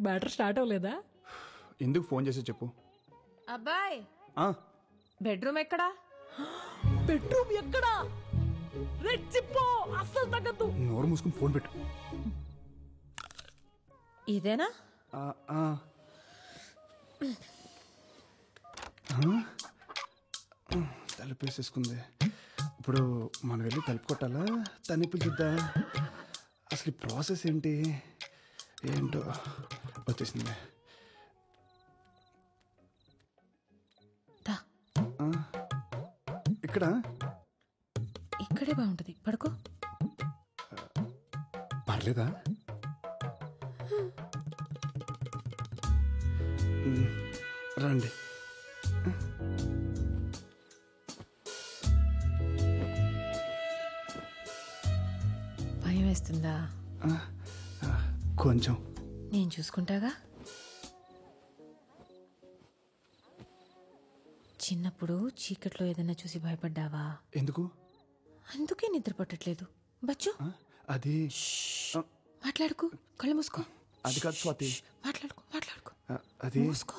Battery start అవ్వలేదా? ఎందుకు phone చేసి చెప్పు. అబ్బాయ్ ఆ, బెడ్రూమ్ ఎక్కడా? బెడ్రూమ్ ఎక్కడా? రెచ్చిపో, అస్సలు తగ్గద్దు. నోరు మూసుకుని ఫోన్ పెట్టు. ఇదేనా? ఆ, ఆ. తలుపు వేసేసుకుంది. ఇప్పుడు మనం వెళ్ళి తలుపు కొట్టాలా, తన్ని పిలిచిద్దా? అసలు ఈ ప్రాసెస్ ఏంటి? ఏంటో వచ్చేసింది. దా, ఇక్కడ ఇక్కడే బాగుంటది, పడుకో. పర్లేదా? రండి. భయం వేస్తుందా? కొంచెం. నేను చూసుకుంటాగా. చిన్నప్పుడు చీకట్లో ఏదైనా చూసి భయపడ్డావా? ఎందుకు? అందుకే నిద్ర పట్టట్లేదు. బచ్చు, అది మాట్లాడుకో, కళ్ళు మూసుకో. అది కాదు స్వాతి. మాట్లాడుకో, మాట్లాడుకో, అది మూసుకో.